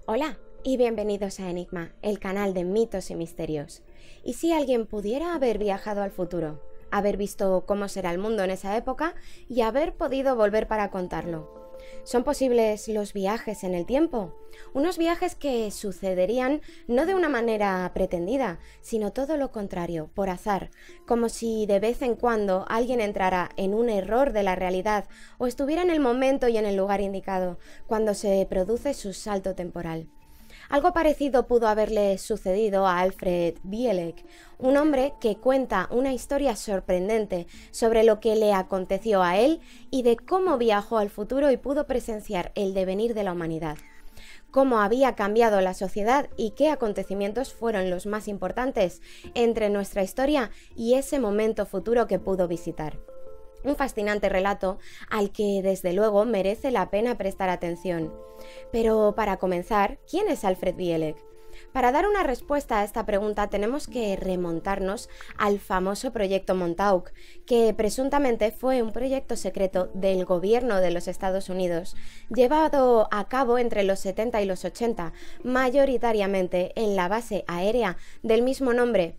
Hola y bienvenidos a Enigma, el canal de mitos y misterios. ¿Y si alguien pudiera haber viajado al futuro, haber visto cómo será el mundo en esa época y haber podido volver para contarlo? ¿Son posibles los viajes en el tiempo? Unos viajes que sucederían no de una manera pretendida, sino todo lo contrario, por azar, como si de vez en cuando alguien entrara en un error de la realidad o estuviera en el momento y en el lugar indicado, cuando se produce su salto temporal. Algo parecido pudo haberle sucedido a Alfred Bielek, un hombre que cuenta una historia sorprendente sobre lo que le aconteció a él y de cómo viajó al futuro y pudo presenciar el devenir de la humanidad, cómo había cambiado la sociedad y qué acontecimientos fueron los más importantes entre nuestra historia y ese momento futuro que pudo visitar. Un fascinante relato al que desde luego merece la pena prestar atención. Pero para comenzar, ¿quién es Alfred Bielek? Para dar una respuesta a esta pregunta tenemos que remontarnos al famoso proyecto Montauk, que presuntamente fue un proyecto secreto del gobierno de los Estados Unidos, llevado a cabo entre los 70 y los 80, mayoritariamente en la base aérea del mismo nombre,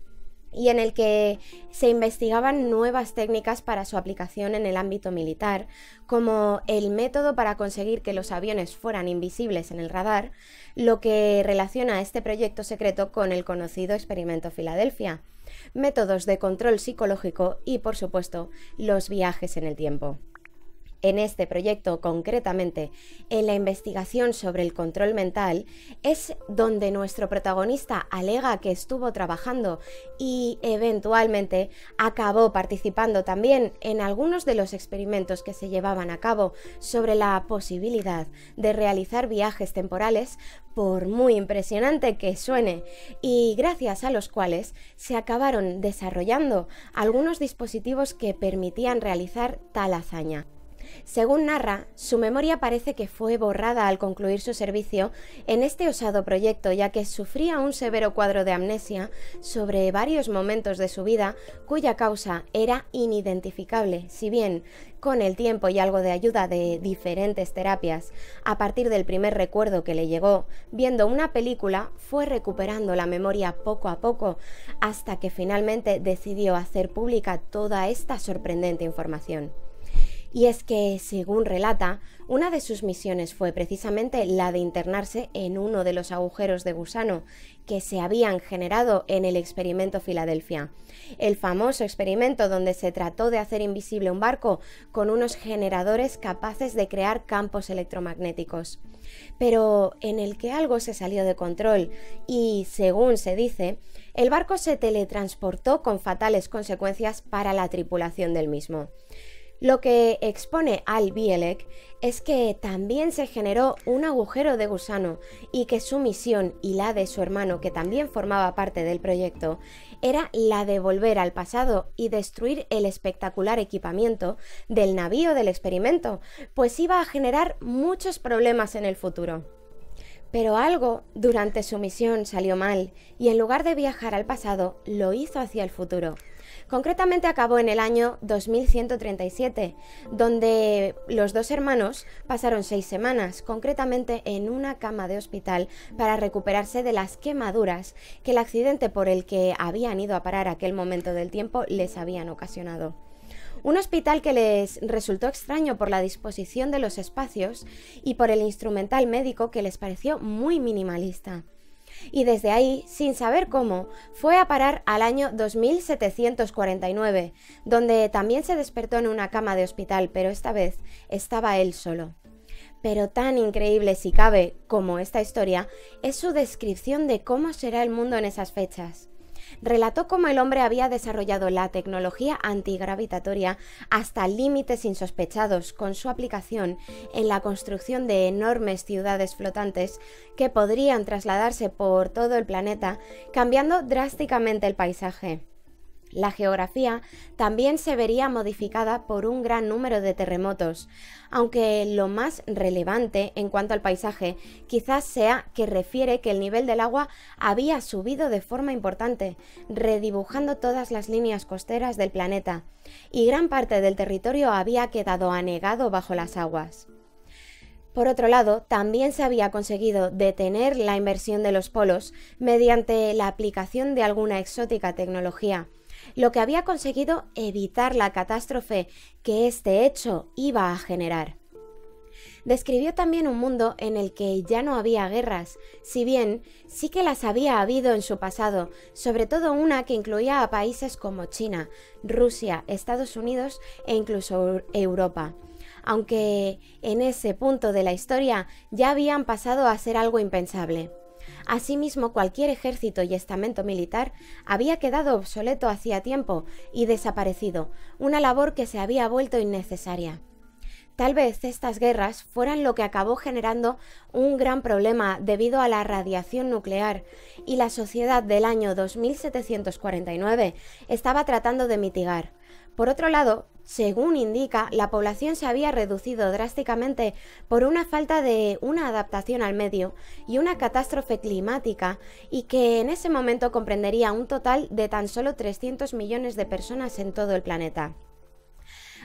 y en el que se investigaban nuevas técnicas para su aplicación en el ámbito militar, como el método para conseguir que los aviones fueran invisibles en el radar, lo que relaciona este proyecto secreto con el conocido experimento Filadelfia, métodos de control psicológico y, por supuesto, los viajes en el tiempo. En este proyecto, concretamente, en la investigación sobre el control mental, es donde nuestro protagonista alega que estuvo trabajando y, eventualmente, acabó participando también en algunos de los experimentos que se llevaban a cabo sobre la posibilidad de realizar viajes temporales, por muy impresionante que suene, y gracias a los cuales se acabaron desarrollando algunos dispositivos que permitían realizar tal hazaña. Según narra, su memoria parece que fue borrada al concluir su servicio en este osado proyecto, ya que sufría un severo cuadro de amnesia sobre varios momentos de su vida cuya causa era inidentificable, si bien con el tiempo y algo de ayuda de diferentes terapias, a partir del primer recuerdo que le llegó viendo una película, fue recuperando la memoria poco a poco, hasta que finalmente decidió hacer pública toda esta sorprendente información. Y es que, según relata, una de sus misiones fue precisamente la de internarse en uno de los agujeros de gusano que se habían generado en el experimento Filadelfia, el famoso experimento donde se trató de hacer invisible un barco con unos generadores capaces de crear campos electromagnéticos, pero en el que algo se salió de control y, según se dice, el barco se teletransportó con fatales consecuencias para la tripulación del mismo. Lo que expone Al Bielek es que también se generó un agujero de gusano y que su misión y la de su hermano, que también formaba parte del proyecto, era la de volver al pasado y destruir el espectacular equipamiento del navío del experimento, pues iba a generar muchos problemas en el futuro. Pero algo durante su misión salió mal y en lugar de viajar al pasado, lo hizo hacia el futuro. Concretamente acabó en el año 2137, donde los dos hermanos pasaron 6 semanas, concretamente en una cama de hospital, para recuperarse de las quemaduras que el accidente por el que habían ido a parar aquel momento del tiempo les habían ocasionado. Un hospital que les resultó extraño por la disposición de los espacios y por el instrumental médico que les pareció muy minimalista. Y desde ahí, sin saber cómo, fue a parar al año 2749, donde también se despertó en una cama de hospital, pero esta vez estaba él solo. Pero tan increíble, si cabe, como esta historia, es su descripción de cómo será el mundo en esas fechas. Relató cómo el hombre había desarrollado la tecnología antigravitatoria hasta límites insospechados con su aplicación en la construcción de enormes ciudades flotantes que podrían trasladarse por todo el planeta, cambiando drásticamente el paisaje. La geografía también se vería modificada por un gran número de terremotos, aunque lo más relevante en cuanto al paisaje quizás sea que refiere que el nivel del agua había subido de forma importante, redibujando todas las líneas costeras del planeta, y gran parte del territorio había quedado anegado bajo las aguas. Por otro lado, también se había conseguido detener la inversión de los polos mediante la aplicación de alguna exótica tecnología, lo que había conseguido evitar la catástrofe que este hecho iba a generar. Describió también un mundo en el que ya no había guerras, si bien sí que las había habido en su pasado, sobre todo una que incluía a países como China, Rusia, Estados Unidos e incluso Europa, aunque en ese punto de la historia ya habían pasado a ser algo impensable. Asimismo, cualquier ejército y estamento militar había quedado obsoleto hacía tiempo y desaparecido, una labor que se había vuelto innecesaria. Tal vez estas guerras fueran lo que acabó generando un gran problema debido a la radiación nuclear, y la sociedad del año 2749 estaba tratando de mitigar. Por otro lado, según indica, la población se había reducido drásticamente por una falta de una adaptación al medio y una catástrofe climática, y que en ese momento comprendería un total de tan solo 300 millones de personas en todo el planeta.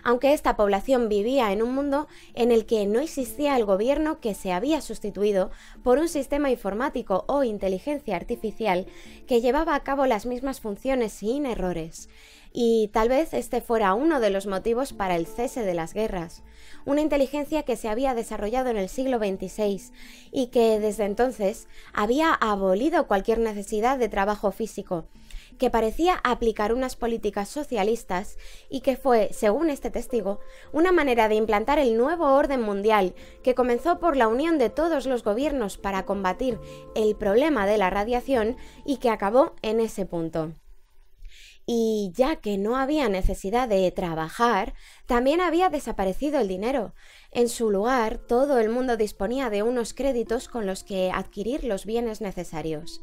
Aunque esta población vivía en un mundo en el que no existía el gobierno, que se había sustituido por un sistema informático o inteligencia artificial que llevaba a cabo las mismas funciones sin errores. Y tal vez este fuera uno de los motivos para el cese de las guerras, una inteligencia que se había desarrollado en el siglo XXVI y que desde entonces había abolido cualquier necesidad de trabajo físico, que parecía aplicar unas políticas socialistas y que fue, según este testigo, una manera de implantar el nuevo orden mundial que comenzó por la unión de todos los gobiernos para combatir el problema de la radiación y que acabó en ese punto. Y ya que no había necesidad de trabajar, también había desaparecido el dinero. En su lugar, todo el mundo disponía de unos créditos con los que adquirir los bienes necesarios.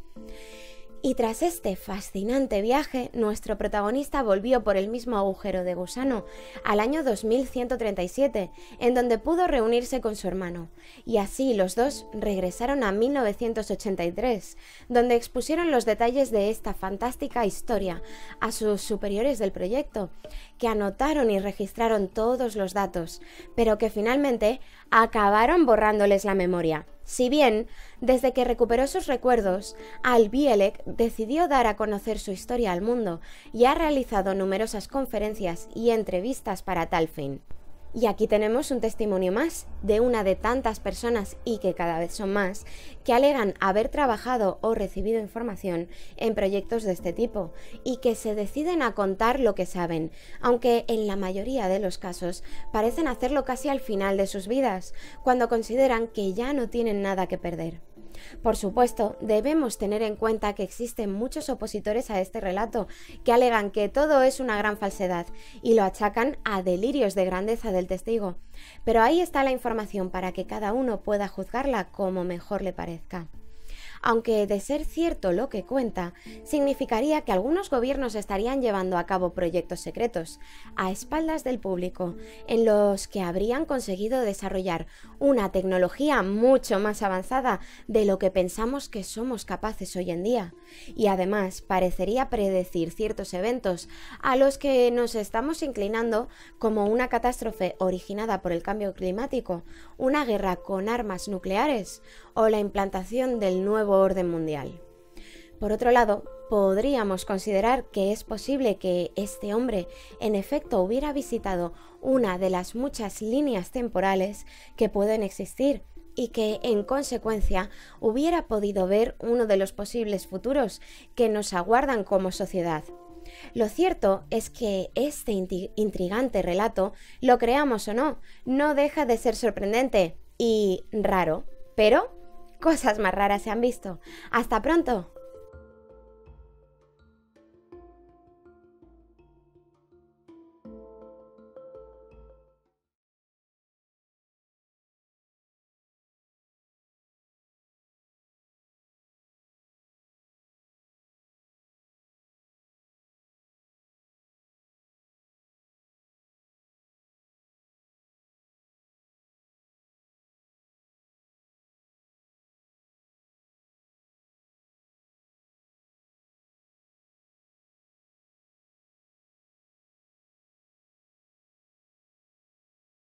Y tras este fascinante viaje, nuestro protagonista volvió por el mismo agujero de gusano al año 2137, en donde pudo reunirse con su hermano, y así los dos regresaron a 1983, donde expusieron los detalles de esta fantástica historia a sus superiores del proyecto, que anotaron y registraron todos los datos, pero que finalmente acabaron borrándoles la memoria. Si bien, desde que recuperó sus recuerdos, Al Bielek decidió dar a conocer su historia al mundo y ha realizado numerosas conferencias y entrevistas para tal fin. Y aquí tenemos un testimonio más de una de tantas personas, y que cada vez son más, que alegan haber trabajado o recibido información en proyectos de este tipo y que se deciden a contar lo que saben, aunque en la mayoría de los casos parecen hacerlo casi al final de sus vidas, cuando consideran que ya no tienen nada que perder. Por supuesto, debemos tener en cuenta que existen muchos opositores a este relato que alegan que todo es una gran falsedad y lo achacan a delirios de grandeza del testigo, pero ahí está la información para que cada uno pueda juzgarla como mejor le parezca. Aunque de ser cierto lo que cuenta, significaría que algunos gobiernos estarían llevando a cabo proyectos secretos, a espaldas del público, en los que habrían conseguido desarrollar una tecnología mucho más avanzada de lo que pensamos que somos capaces hoy en día. Y además parecería predecir ciertos eventos a los que nos estamos inclinando, como una catástrofe originada por el cambio climático, una guerra con armas nucleares o la implantación del nuevo orden mundial. Por otro lado, podríamos considerar que es posible que este hombre en efecto hubiera visitado una de las muchas líneas temporales que pueden existir y que en consecuencia hubiera podido ver uno de los posibles futuros que nos aguardan como sociedad. Lo cierto es que este intrigante relato, lo creamos o no, no deja de ser sorprendente y raro, pero cosas más raras se han visto. Hasta pronto.